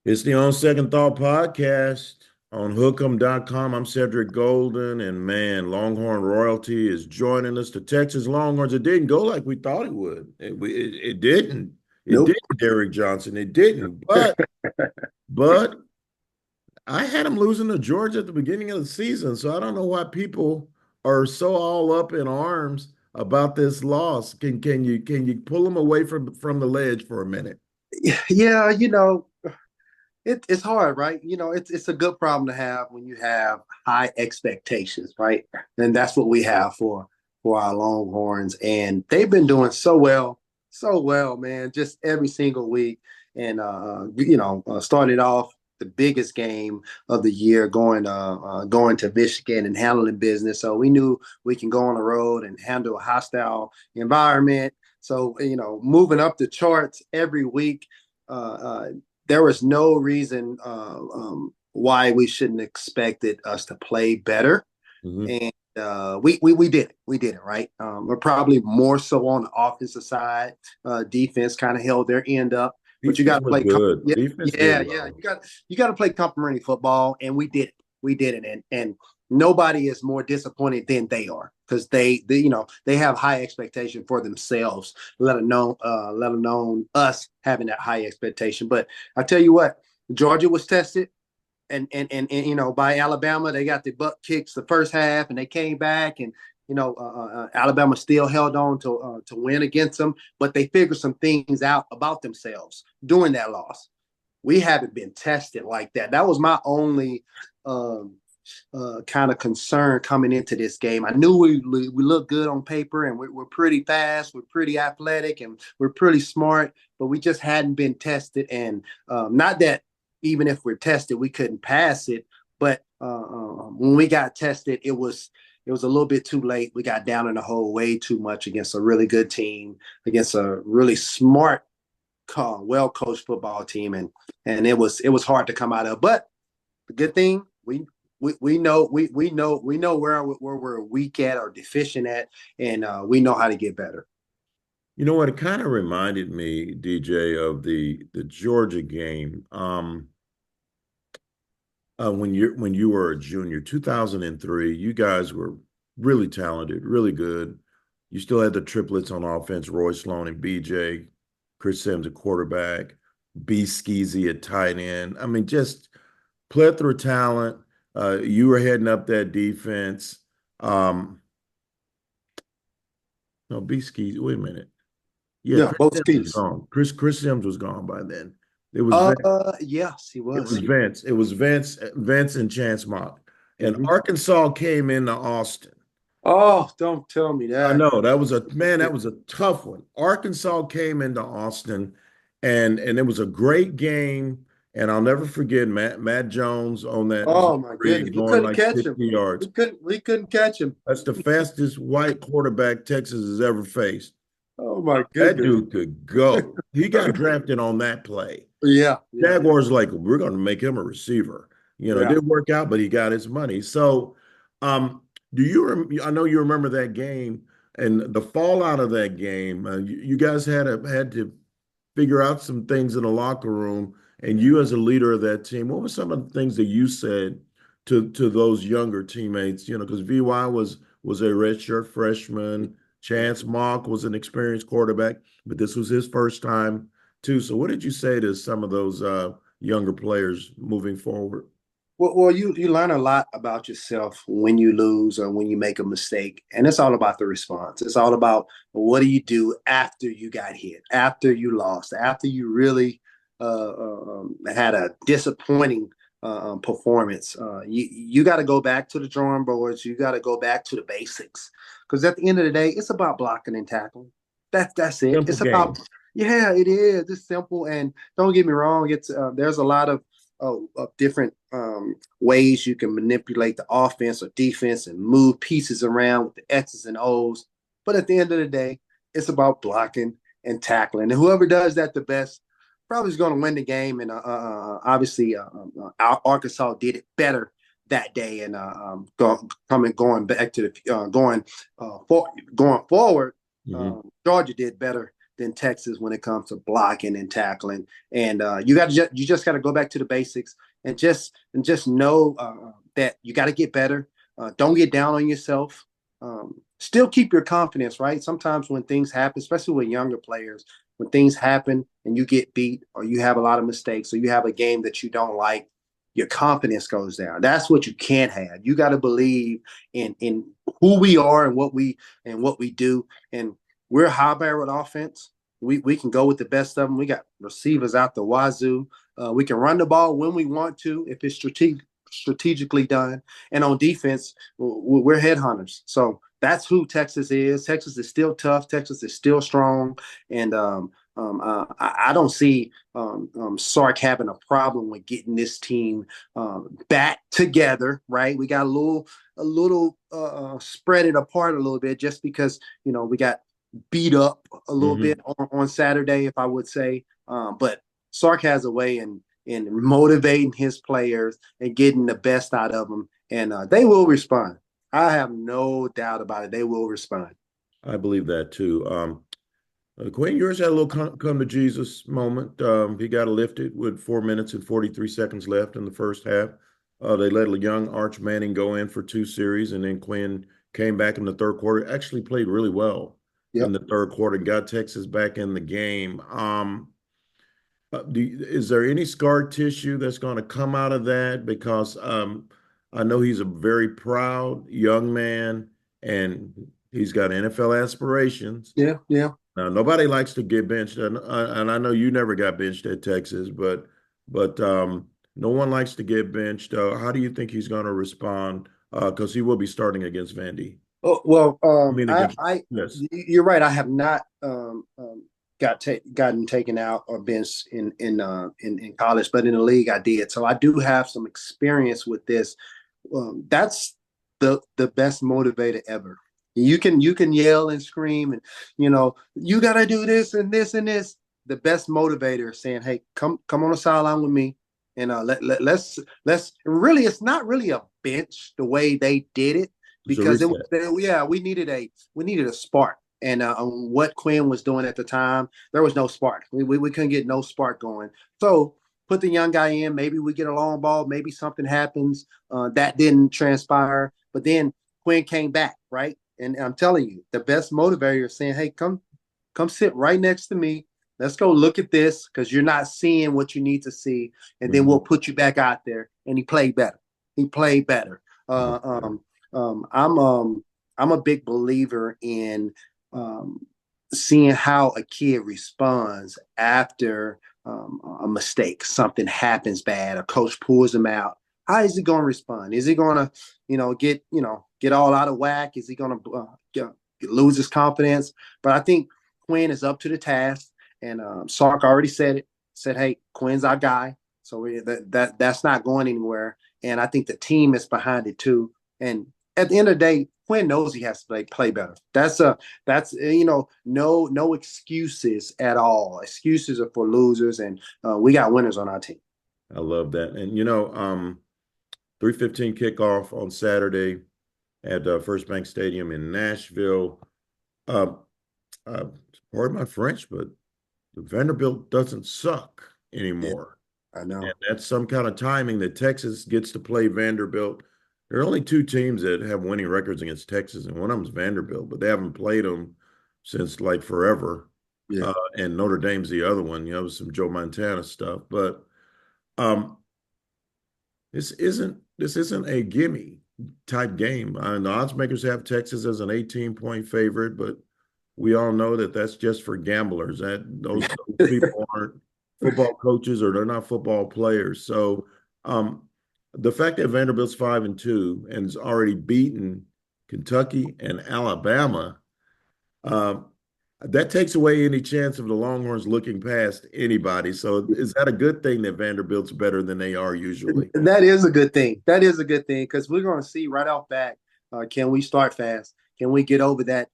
It's the On Second Thought podcast on hook'em.com. I'm Cedric Golden, and man, Longhorn royalty is joining us. The Texas Longhorns, it didn't go like we thought it would. It didn't. It Nope. didn't, Derrick Johnson. It didn't. But I had him losing to Georgia at the beginning of the season, so I don't know why people are so all up in arms about this loss. Can you pull them away from the ledge for a minute? Yeah, it's hard, right? It's a good problem to have when you have high expectations, right? And that's what we have for our Longhorns, and they've been doing so well, man, just every single week. And started off the biggest game of the year, going to Michigan and handling business. So we knew we can go on the road and handle a hostile environment. So moving up the charts every week. There was no reason why we shouldn't expected us to play better, Mhm. and we did it. We did it right. We're probably more so on the offensive side. Defense kind of held their end up, but you got Defense to was play. good. Yeah, Defense did yeah. well. You got to play complementary football, and we did it. We did it, and nobody is more disappointed than they are because they have high expectation for themselves, let alone us having that high expectation. But I tell you what, Georgia was tested, and by Alabama, they got the butt kicks the first half, and they came back, and Alabama still held on to win against them, but they figured some things out about themselves during that loss. We haven't been tested like that. That was my only um, kind of concern coming into this game. I knew we look good on paper, and we're pretty fast, we're pretty athletic, and we're pretty smart, but we just hadn't been tested. And not that even if we're tested, we couldn't pass it, but when we got tested, it was a little bit too late. We got down in the hole way too much against a really good team, against a really smart, well coached football team, and it was hard to come out of. But the good thing we know where we're weak at or deficient at, and we know how to get better. You know what? It kind of reminded me, DJ, of the Georgia game. When you were a junior, 2003, you guys were really talented, really good. You still had the triplets on offense, Roy Sloan and BJ, Chris Sims at quarterback, B Skeezy at tight end. I mean, just plethora of talent. You were heading up that defense. Um, no, B Skeezy, wait a minute. Yeah, Yeah, Chris both Sims was schemes. gone. Chris Sims was gone by then. It was Yes, he It was. was Vince. It was Vince and Chance Mock. And Mhm. Arkansas came into Austin. Oh, don't tell me I that. know that was a man, that was a tough one. Arkansas came into Austin and it was a great game. And I'll never forget Matt Jones on that Oh my goodness, read we going couldn't like catch him. 60 yards. We couldn't catch him. That's the fastest white quarterback Texas has ever faced. Oh my That goodness. dude could go. He got drafted on that play. Yeah, yeah, Jaguars like we're going to make him a receiver. It yeah. didn't work out, but he got his money. So, do I know you remember that game and the fallout of that game. You guys had to figure out some things in the locker room, and you as a leader of that team, what were some of the things that you said to those younger teammates? Because VY was a redshirt freshman. Chance Mock was an experienced quarterback, but this was his first time too. So what did you say to some of those younger players moving forward? Well, you learn a lot about yourself when you lose or when you make a mistake, and it's all about the response. It's all about what do you do after you got hit, after you lost, after you really had a disappointing performance. You got to go back to the drawing boards. You got to go back to the basics, because at the end of the day, it's about blocking and tackling. That's it. Simple It's about, game. yeah, it is. It's simple, and don't get me wrong. It's there's a lot of different ways you can manipulate the offense or defense and move pieces around with the X's and O's. But at the end of the day, it's about blocking and tackling. And whoever does that the best probably is going to win the game. And obviously, Arkansas did it better that day. And going back to the going forward, Mhm. Georgia did better than Texas when it comes to blocking and tackling. And you just got to go back to the basics and just know that you got to get better. Don't get down on yourself. Still keep your confidence, right? Sometimes when things happen, especially with younger players, when things happen and you get beat or you have a lot of mistakes or you have a game that you don't like, your confidence goes down. That's what you can't have. You got to believe in who we are and what we do. And we're a high-powered offense. We can go with the best of them. We got receivers out the wazoo. We can run the ball when we want to if it's strategically done. And on defense, we're headhunters. So that's who Texas is. Texas is still tough. Texas is still strong. And I don't see Sark having a problem with getting this team back together, right? We got a little spread it apart a little bit just because, we got beat up a little bit on Saturday, if I would say. But Sark has a way in motivating his players and getting the best out of them, and they will respond. I have no doubt about it. They will respond. I believe that too. Quinn Ewers had a little come to Jesus moment. He got lifted with 4 minutes and 43 seconds left in the first half. They let a young Arch Manning go in for 2 series, and then Quinn came back in the third quarter. Actually played really well in the third quarter and got Texas back in the game. Is there any scar tissue that's going to come out of that? Because I know he's a very proud young man and he's got NFL aspirations. Yeah, yeah. Now, nobody likes to get benched, and I know you never got benched at Texas, but no one likes to get benched. How do you think he's going to respond? Because he will be starting against Vandy. Oh, well, I mean, yes. you're right. I have not gotten taken out or benched in college, but in the league I did. So I do have some experience with this. That's the best motivator ever. You can yell and scream and you got to do this and this and this. The best motivator is saying, "Hey, come on the sideline with me." And let's really, it's not really a bench the way they did it because we needed a spark. And what Quinn was doing at the time, there was no spark. We couldn't get no spark going. So put the young guy in. Maybe we get a long ball. Maybe something happens. That didn't transpire. But then Quinn came back, right? And I'm telling you, the best motivator is saying, "Hey, come sit right next to me. Let's go look at this because you're not seeing what you need to see. And then we'll put you back out there." And he played better. I'm a big believer in seeing how a kid responds after a mistake, something happens bad, a coach pulls him out. How is he going to respond? Is he going to, get all out of whack? Is he going to lose his confidence? But I think Quinn is up to the task, and Sark already said it. Said, "Hey, Quinn's our guy, so that's not going anywhere." And I think the team is behind it too. And at the end of the day, Quinn knows he has to play better. That's no excuses at all. Excuses are for losers, and we got winners on our team. I love that. And 3:15 kickoff on Saturday at First Bank Stadium in Nashville. Pardon my French, but the Vanderbilt doesn't suck anymore. I know. And that's some kind of timing that Texas gets to play Vanderbilt. There are only 2 teams that have winning records against Texas, and one of them is Vanderbilt, but they haven't played them since like forever. Yeah. And Notre Dame's the other one, with some Joe Montana stuff. But this isn't a gimme type game. The odds makers have Texas as an 18-point favorite, but we all know that that's just for gamblers. That those people aren't football coaches or they're not football players. So the fact that Vanderbilt's 5-2 and has already beaten Kentucky and Alabama, that takes away any chance of the Longhorns looking past anybody. So is that a good thing that Vanderbilt's better than they are usually? That is a good thing. That is a good thing because we're going to see right off bat, can we start fast? Can we get over that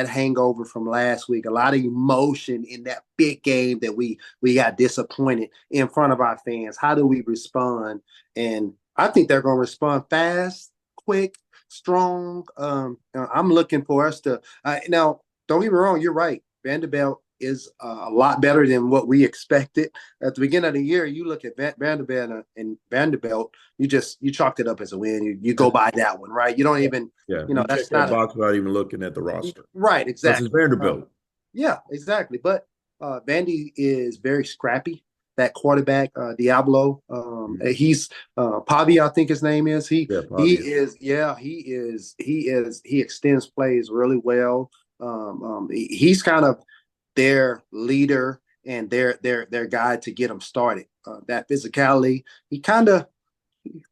hangover from last week? A lot of emotion in that big game that we got disappointed in front of our fans. How do we respond? And I think they're going to respond fast, quick, strong. I'm looking for us to now. Don't get me wrong. You're right. Vanderbilt is a lot better than what we expected at the beginning of the year. You look at Vanderbilt and Vanderbilt, you chalked it up as a win. You go by that one, right? You don't even, Yeah, you check that's that not box without even looking at the roster. right. Because it's Exactly. Vanderbilt. Yeah, exactly. But Vandy is very scrappy. That quarterback, Diablo, he's Pavi, I think his name is. Yeah, He Pavia. is, yeah, he extends plays really well. He's kind of their leader and their guy to get them started. That physicality, he kind of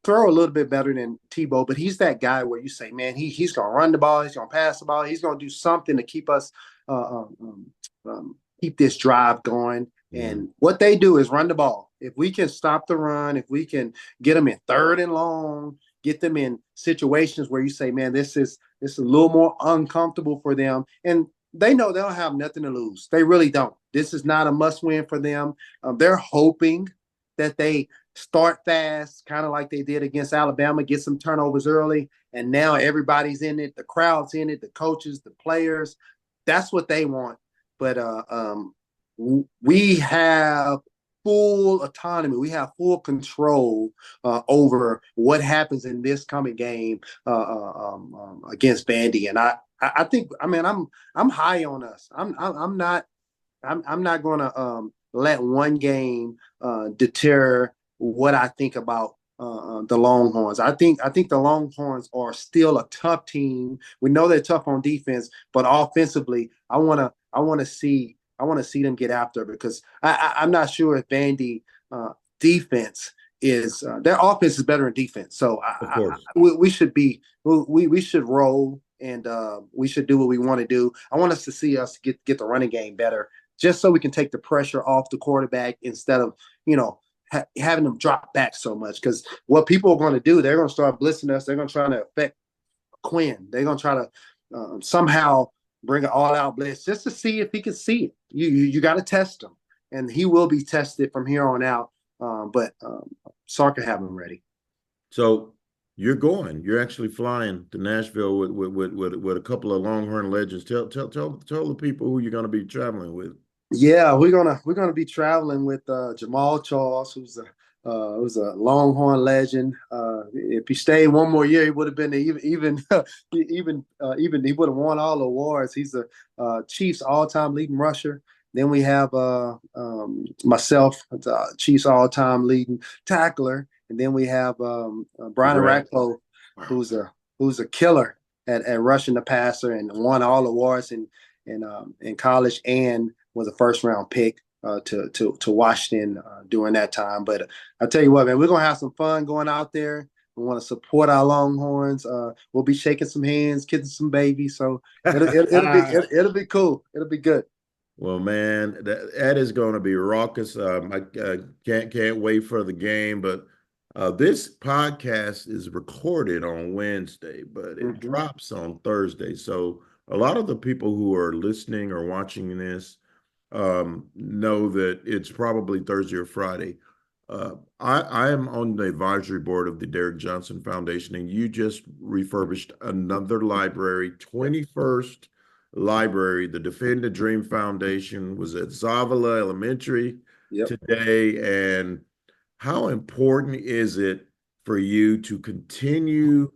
throw a little bit better than Tebow, but he's that guy where you say, man, he's gonna run the ball, he's gonna pass the ball, he's gonna do something to keep us keep this drive going. Mm-hmm. And what they do is run the ball. If we can stop the run, if we can get them in third and long, get them in situations where you say, man, this is a little more uncomfortable for them, and they know they'll have nothing to lose. They really don't. This is not a must win for them. They're hoping that they start fast, kind of like they did against Alabama, get some turnovers early, and now everybody's in it. The crowd's in it, the coaches, the players. That's what they want. But we have full autonomy. We have full control over what happens in this coming game against Vandy. And I think, I mean, I'm high on us. I'm not going to let one game deter what I think about the Longhorns. I think the Longhorns are still a tough team. We know they're tough on defense, but offensively, I want to see them get after it, because I'm not sure if Vandy defense is their offense is better in defense. So Of course. we should roll, and we should do what we want to do. I want us to see us get the running game better, just so we can take the pressure off the quarterback instead of having them drop back so much. Because what people are going to do, they're going to start blitzing us. They're going to try to affect Quinn. They're going to try to somehow bring an all-out blitz just to see if he can see it. You got to test him, and he will be tested from here on out. But Sark can have him ready. So you're actually flying to Nashville with a couple of Longhorn legends. Tell the people who you're going to be traveling with. Yeah, we're gonna be traveling with Jamal Charles, who's a Longhorn legend. If he stayed one more year, he would have been even he would have won all the awards. He's a Chiefs all-time leading rusher. Then we have myself, Chiefs all-time leading tackler, and then we have Brian Arakpo, who's a killer at rushing the passer and won all awards in college, and was a first-round pick to Washington during that time. But I tell you what, man, we're gonna have some fun going out there. We want to support our Longhorns. We'll be shaking some hands, kissing some babies. So it'll be cool. It'll be good. Well, man, that is going to be raucous. I can't wait for the game. But this podcast is recorded on Wednesday, but it drops on Thursday. So a lot of the people who are listening or watching this know that it's probably Thursday or Friday. I am on the advisory board of the Derrick Johnson Foundation, and you just refurbished another library, 21st library. The Defend the Dream Foundation was at Zavala Elementary today. And how important is it for you to continue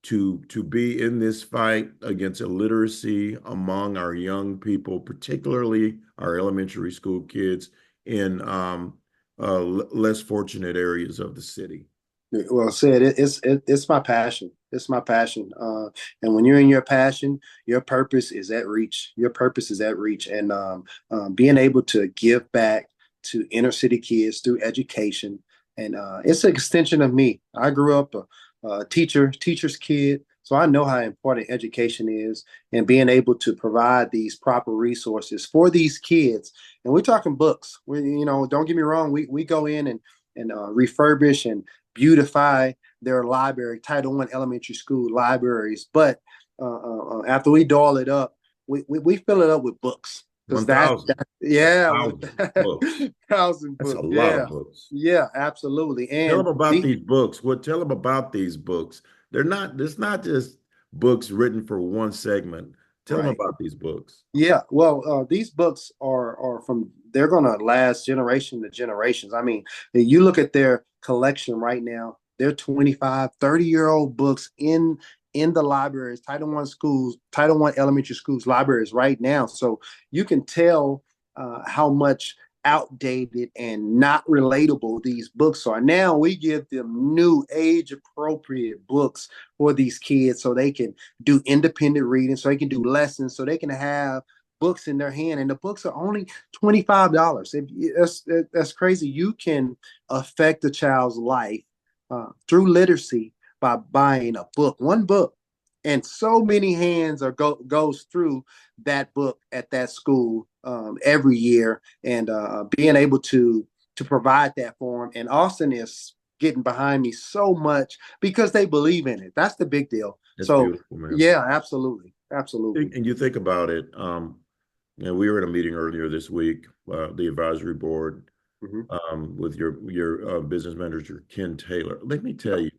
to be in this fight against illiteracy among our young people, particularly our elementary school kids in less fortunate areas of the city? Well said. It's my passion. It's my passion. And when you're in your passion, your purpose is at reach. Your purpose is at reach. And being able to give back to inner city kids through education, and it's an extension of me. I grew up a teacher's kid, so I know how important education is, and being able to provide these proper resources for these kids. And we're talking books. Don't get me wrong. We go in and refurbish and beautify their library, Title I elementary school libraries. But after we doll it up, we fill it up with books. 1,000. Yeah, 1,000 books. 1,000 That's books. a lot of books. Yeah, absolutely. And tell them about these books. Tell them about these books. It's not just books written for one segment. Tell them Right. about these books. Yeah, well, these books are from they're gonna last generation to generations. I mean, you look at their collection right now, they're 25, 30-year-old books in the libraries, Title One schools, Title One elementary schools libraries right now. So you can tell how much outdated and not relatable these books are. Now we give them new age appropriate books for these kids so they can do independent reading, so they can do lessons, so they can have books in their hand. And the books are only $25. That's crazy. You can affect a child's life through literacy by buying a book, one book. And so many hands goes through that book at that school every year, and being able to provide that for them. And Austin is getting behind me so much because they believe in it. That's the big deal. It's So beautiful, man. yeah, absolutely, absolutely. And you think about it, we were in a meeting earlier this week, the advisory board, Mhm. with your business manager, Ken Taylor. Let me tell you,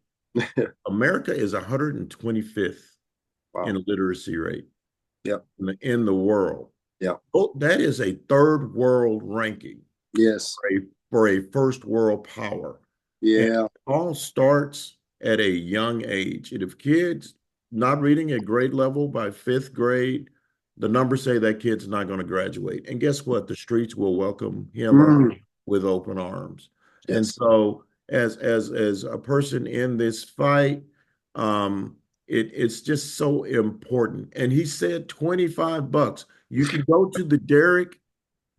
America is 125th Wow. in literacy rate Yep. in the world. Yep. Oh, that is a third world ranking Yes. for a first world power. And Yeah. it all starts at a young age. And if kids not reading at grade level by fifth grade, the numbers say that kid's not going to graduate. And guess what? The streets will welcome him or her Mm. with open arms. And Yes. so, as a person in this fight, um, it's just so important. And he said $25. You can go to the Derrick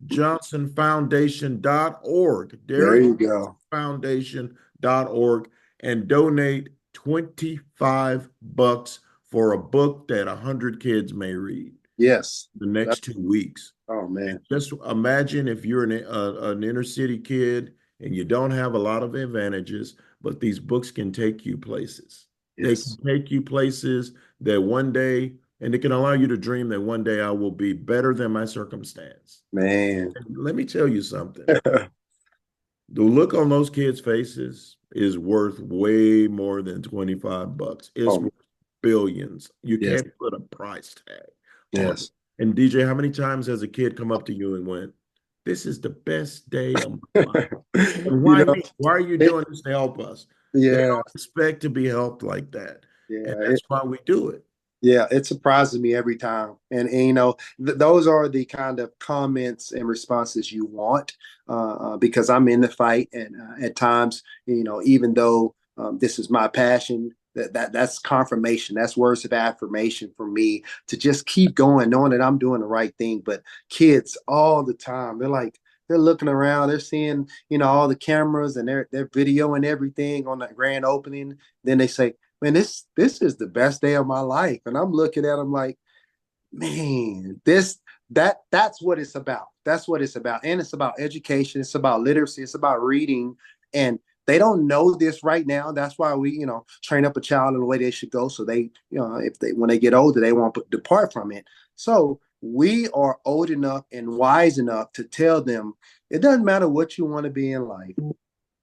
Johnson Foundation.org, There Derrick you go. Foundation.org, and donate $25 for a book that 100 kids may read Yes. the That, next 2 weeks. oh And man. just imagine if you're an inner city kid and you don't have a lot of advantages, but these books can take you places. They can Yes. take you places that one day, and it can allow you to dream that one day I will be better than my circumstance. Man. And let me tell you something. The look on those kids' faces is worth way more than $25. It's Oh worth billions. You yes. can't put a price tag on it. Yes. And DJ, how many times has a kid come up to you and went, "This is the best day of my life"? And You why know, me? Why are you it, doing this to help us? They yeah. don't expect to be helped like that. And Yeah. that's why we do it. Yeah, it surprises me every time. And you know, those are the kind of comments and responses you want because I'm in the fight. And at times, you know, even though this is my passion, that's confirmation. That's words of affirmation for me to just keep going, knowing that I'm doing the right thing. But kids all the time, they're looking around, they're seeing, you know, all the cameras and they're videoing everything on that grand opening. Then they say, man, this is the best day of my life. And I'm looking at them like, man, that's what it's about. That's what it's about. And it's about education. It's about literacy. It's about reading. And they don't know this right now. That's why we, you know, train up a child in the way they should go. So they, you know, if they when they get older, they won't depart from it. So we are old enough and wise enough to tell them it doesn't matter what you want to be in life,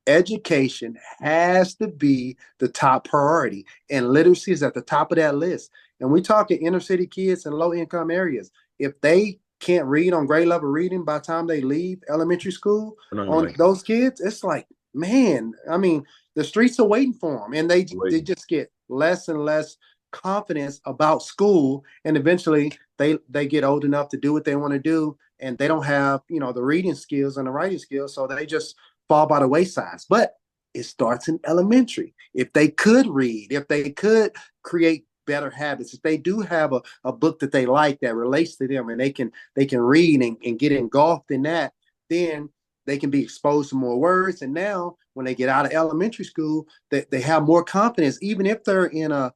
education has to be the top priority, and literacy is at the top of that list. And we talking inner city kids in low income areas. If they can't read on grade level reading by the time they leave elementary school, We're not gonna on make those kids, it's like, man, I mean, the streets are waiting for them, and they wait. just get less and less confidence about school, and eventually they get old enough to do what they want to do, and they don't have, you know, the reading skills and the writing skills, so they just fall by the wayside. But it starts in elementary. If they could read, if they could create better habits, if they do have a book that they like that relates to them and they can read and get engulfed in that, then they can be exposed to more words. And now when they get out of elementary school, they have more confidence, even if they're in a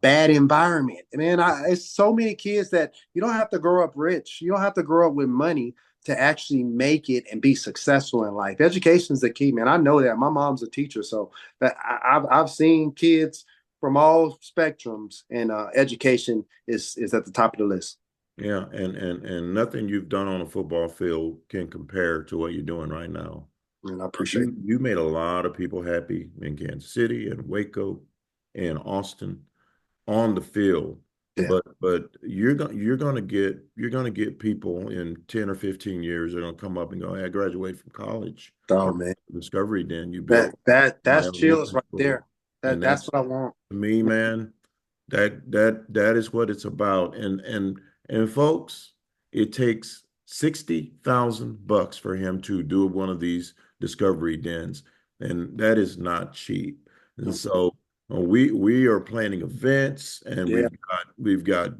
bad environment. Man, it's so many kids that you don't have to grow up rich. You don't have to grow up with money to actually make it and be successful in life. Education is the key, man. I know that. My mom's a teacher, so I've seen kids from all spectrums, and education is at the top of the list. Yeah, and nothing you've done on a football field can compare to what you're doing right now. And I appreciate it. You made a lot of people happy in Kansas City and Waco and Austin on the field. Yeah. But you're gonna get people in 10 or 15 years that are gonna come up and go, hey, I graduated from college. Oh Or man, Discovery Den you that built that my that's chills elementary right school. there. And That's that's what I want. to me, man, that is what it's about. And folks, it takes $60,000 for him to do one of these Discovery Dens, and that is not cheap. And so we are planning events, and Yeah, we've got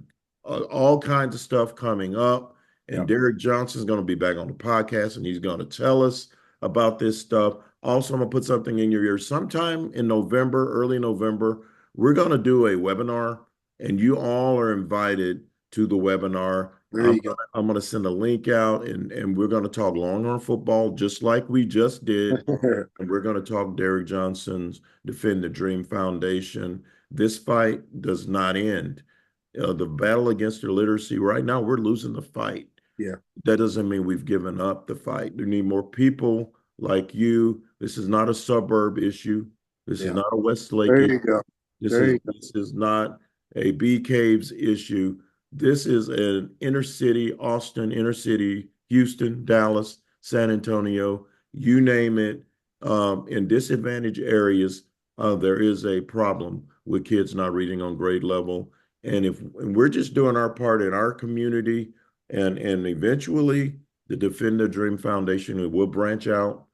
all kinds of stuff coming up. yeah. And Derrick Johnson is going to be back on the podcast, and he's going to tell us about this stuff. Also, I'm going to put something in your ear. Sometime in November, early November, we're going to do a webinar, and you all are invited to the webinar. There you go. I'm going to send a link out, and we're going to talk Longhorn football just like we just did. And we're going to talk Derrick Johnson's Defend the Dream Foundation. This fight does not end. The battle against illiteracy, right now, we're losing the fight. Yeah, That doesn't mean we've given up the fight. We need more people like you. This is not a suburb issue. This is yeah. not a Westlake There issue. you go. This There is you go. this is not a B Caves issue. This is an inner city, Austin, inner city, Houston, Dallas, San Antonio, you name it. In disadvantaged areas, there is a problem with kids not reading on grade level. And we're just doing our part in our community, and eventually the Defend the Dream Foundation will branch out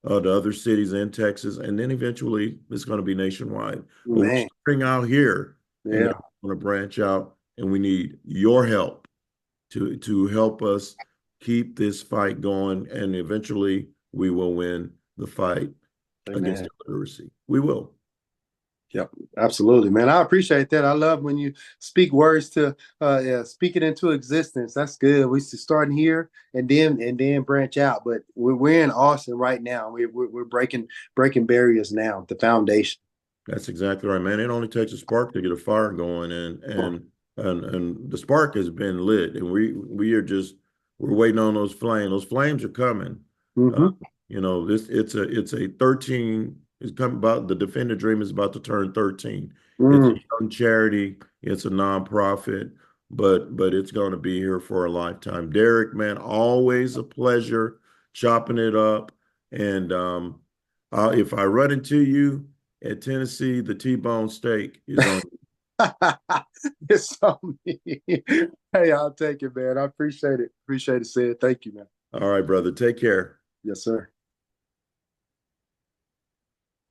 to other cities in Texas, and then eventually it's going to be nationwide. But we're Man. starting out here, and then Yeah. we're going to branch out, and we need your help to help us keep this fight going, and eventually we will win the fight against Amen. illiteracy. We will. Yep, absolutely, man. I appreciate that. I love when you speak words to yeah, speak it into existence. That's good. We starting here and then branch out. But we're in Austin right now. We're breaking barriers now. The foundation. That's exactly right, man. It only takes a spark to get a fire going, and the spark has been lit, and we're waiting on those flames. Those flames are coming. Uh, Mm-hmm. this it's a 13. It's come about the Defender Dream is about to turn 13. It's a Mm, young charity. It's a nonprofit, but it's going to be here for a lifetime. Derrick, man, always a pleasure chopping it up. And if I run into you at Tennessee, the T-bone steak is on. it's on me. Hey, I'll take it, man. I appreciate it. Appreciate it, Sid. Thank you, man. All right, brother. Take care. Yes, sir.